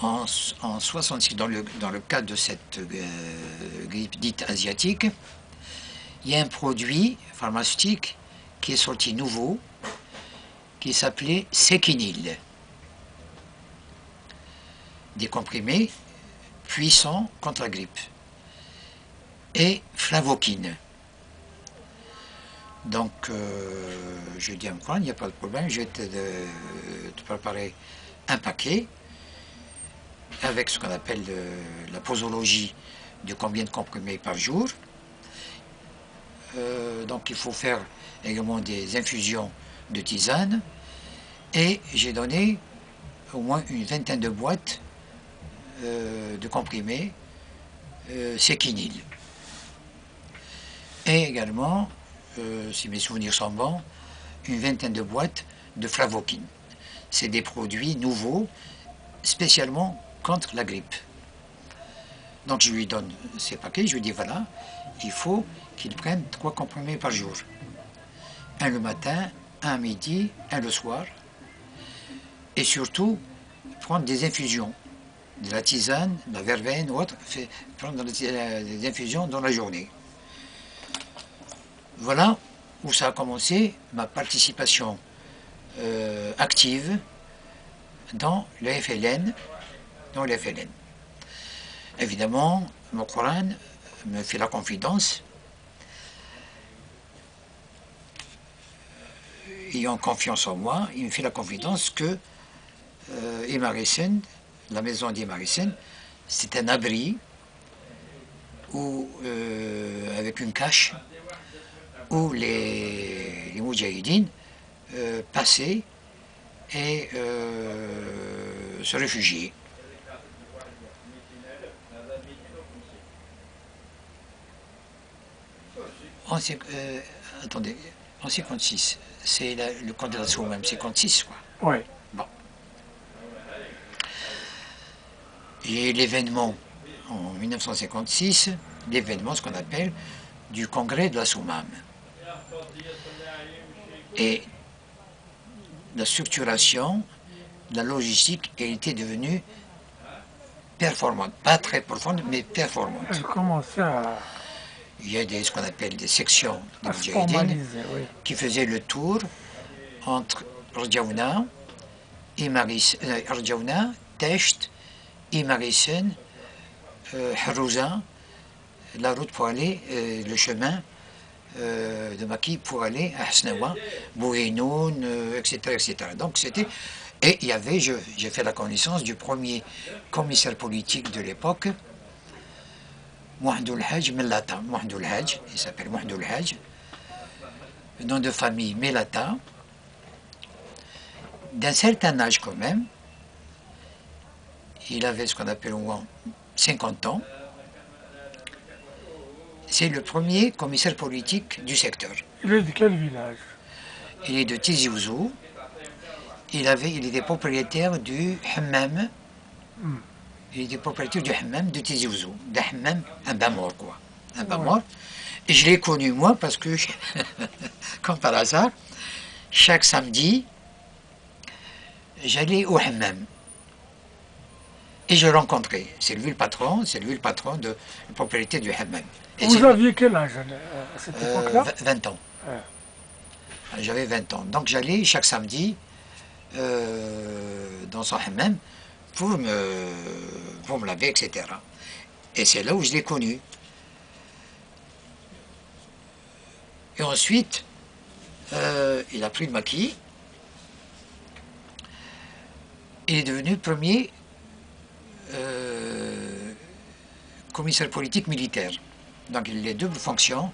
En 66, dans le cadre de cette grippe dite asiatique, il y a un produit pharmaceutique qui est sorti nouveau, qui s'appelait Sekinil. Des comprimés puissants contre la grippe. Et Flavokine. Donc, je dis à Moukourane, il n'y a pas de problème, je vais te préparer un paquet avec ce qu'on appelle la posologie de combien de comprimés par jour. Donc il faut faire également des infusions de tisane et j'ai donné au moins une vingtaine de boîtes de comprimés Sekinil. Et également, si mes souvenirs sont bons, une vingtaine de boîtes de Flavokine. C'est des produits nouveaux, spécialement contre la grippe. Donc je lui donne ces paquets, je lui dis voilà, il faut qu'il prenne 3 comprimés par jour. Un le matin, un à midi, un le soir. Et surtout, prendre des infusions, de la tisane, de la verveine ou autre, prendre des infusions dans la journée. Voilà où ça a commencé ma participation active dans le FLN. Évidemment, Moukourane me fait la confidence, ayant confiance en moi, il me fait la confidence que Imarissen, la maison d'Imarissen, c'est un abri où, avec une cache où les moudjahidines passaient et se réfugiaient. Attendez, en 56, c'est le camp de la Somme, même 56, quoi. Oui. Bon. Et l'événement en 1956, l'événement, ce qu'on appelle du congrès de la Soumam. Et la structuration, la logistique, elle était devenue performante. Pas très profonde, mais performante. Elle commençait à... Il y a ce qu'on appelle des sections de à se Moudjahidine formaliser, oui. qui faisaient le tour entre Rjaouna, Rjaouna, Tesht, Imarissen, Harouza, la route pour aller, le chemin de Maki pour aller à Hasnawa, Bouhinoun, etc., etc. Donc c'était... Et il y avait, j'ai fait la connaissance du premier commissaire politique de l'époque, Mouhadoul Hajj Mellata. Mouhadoul Hajj, il s'appelle Mouhadoul Hajj, nom de famille Mellata, d'un certain âge quand même. Il avait ce qu'on appelle au moins 50 ans. C'est le premier commissaire politique du secteur. Il est de quel village? Il est de Tizi Ouzou. Il était propriétaire du hammam. Il était propriétaire du hammam de Tizi Ouzou. D'un hammam, un bain mort, quoi. Un bain mort. Et je l'ai connu, moi, parce que, comme par hasard, chaque samedi, j'allais au hammam. Et je le rencontrais. C'est lui le patron de la propriété du hammam. Et vous aviez quel âge à cette époque-là? 20 ans. J'avais 20 ans. Donc j'allais chaque samedi dans son hammam pour me laver, etc. Et c'est là où je l'ai connu. Et ensuite, il a pris le maquis. Il est devenu premier commissaire politique militaire. Donc il a double fonction,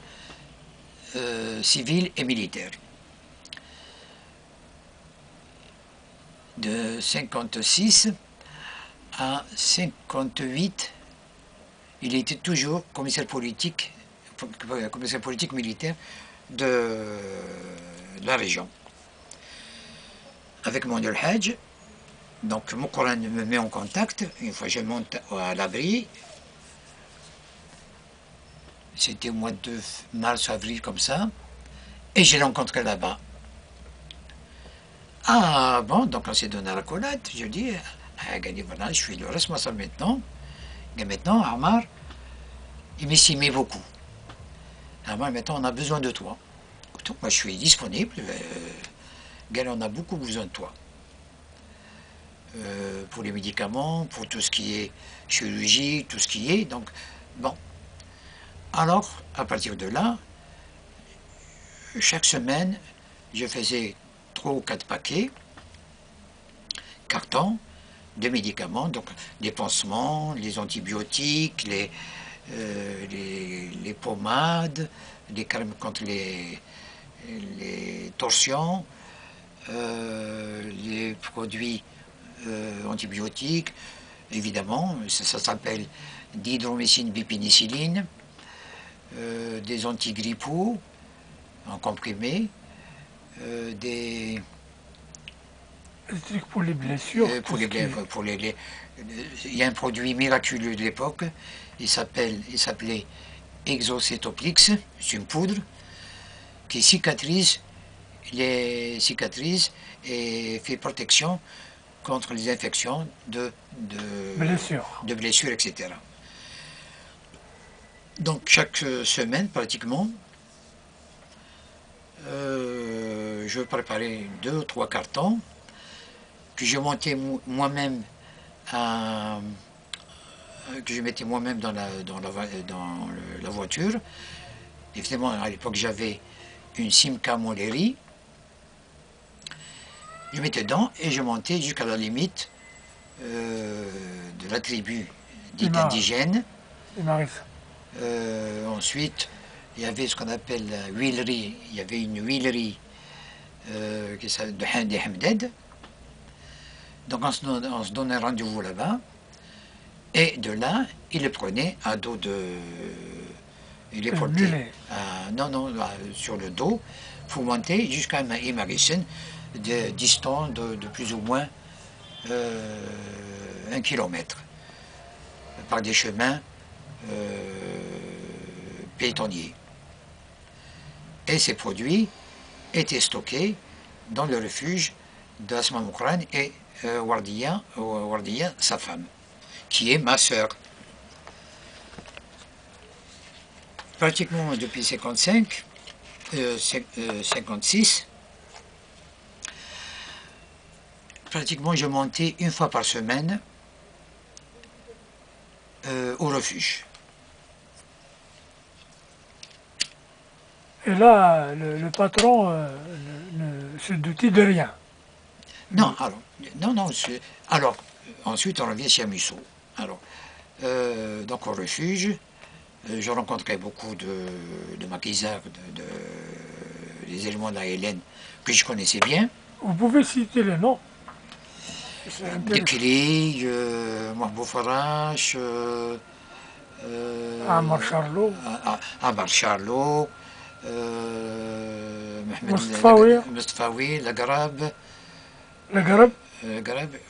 civile et militaire. De 56 à 58, il était toujours commissaire politique militaire de la région. Avec mon Hajj, donc Moukourane me met en contact, une fois je monte à l'abri, c'était au mois de mars, avril, comme ça, et je l'ai rencontré là-bas. Ah bon, donc on s'est donné à la collade, je dis, Il dit, voilà, je suis le responsable maintenant. Et maintenant, Amar, il m'estimait beaucoup. Amar, maintenant, on a besoin de toi. Donc, moi, je suis disponible. On a beaucoup besoin de toi. Pour les médicaments, pour tout ce qui est chirurgie, tout ce qui est. Donc, bon. Alors, à partir de là, chaque semaine, je faisais 3 ou 4 paquets, cartons, de médicaments, donc les pansements, les antibiotiques, les pommades, les crèmes contre les torsions, les produits antibiotiques, évidemment, ça s'appelle d'hydromycine bipénicilline, des antigrippaux en comprimé, des trucs pour les blessures. il y a un produit miraculeux de l'époque, il s'appelait Exocetoplix, c'est une poudre qui cicatrise les cicatrices et fait protection contre les infections de blessures, etc. Donc chaque semaine, pratiquement, je préparais 2 ou 3 cartons, que je montais moi-même que je mettais moi-même dans la voiture. Évidemment, à l'époque, j'avais une Simca Moleri. Je mettais dedans et je montais jusqu'à la limite de la tribu dite indigène. Ensuite, il y avait ce qu'on appelle la huilerie. Il y avait une huilerie qui s'appelle de Handi Hamded. Donc on se donnait rendez-vous là-bas. Et de là, il le prenait à dos de... Il les portait sur le dos pour monter jusqu'à Imarissen, distant de plus ou moins 1 kilomètre, par des chemins piétonniers. Et ces produits étaient stockés dans le refuge d'Asma Moukran et Wardia, sa femme, qui est ma sœur. Pratiquement depuis 56, pratiquement je montais 1 fois par semaine au refuge. Et là, le patron ne se doutait de rien. Non, alors, ensuite on revient chez Musso. Alors, donc au refuge, je rencontrais beaucoup de maquisards, des éléments de la Hélène que je connaissais bien. Vous pouvez citer les noms? Dekri, Mahbou Farache, Amar Charlot, Mustfawi, Lagarab,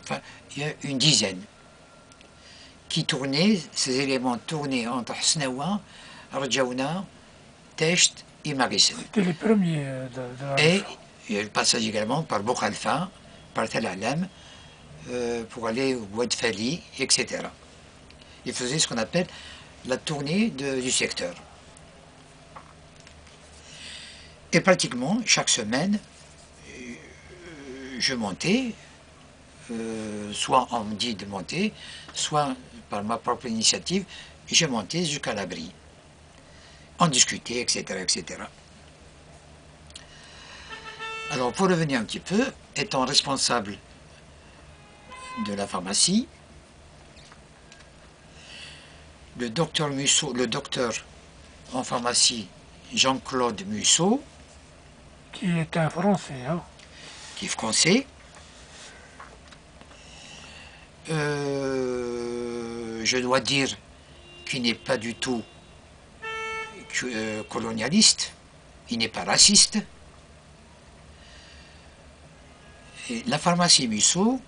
enfin, il y a une dizaine qui tournaient, ces éléments tournaient entre Hasnaoua, Rajaouna, Techt et Marissen. C'était les premiers de la Et il y a le passage également par Bokhalfa, par Tel Alam, pour aller au bois de Fali, etc. Ils faisaient ce qu'on appelle la tournée du secteur. Et pratiquement, chaque semaine, je montais, soit on me dit de monter, soit par ma propre initiative, je montais jusqu'à l'abri. On discutait, etc., etc. Alors, pour revenir un petit peu, étant responsable de la pharmacie, le docteur Musso, le docteur en pharmacie Jean-Claude Musso, qui est un Français, hein? Qui est français, je dois dire qu'il n'est pas du tout colonialiste, il n'est pas raciste. Et la pharmacie Musso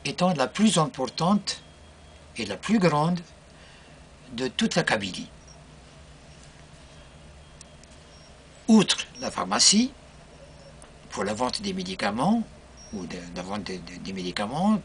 étant la plus importante et la plus grande de toute la Kabylie. Outre la pharmacie, pour la vente des médicaments, ou la vente des médicaments,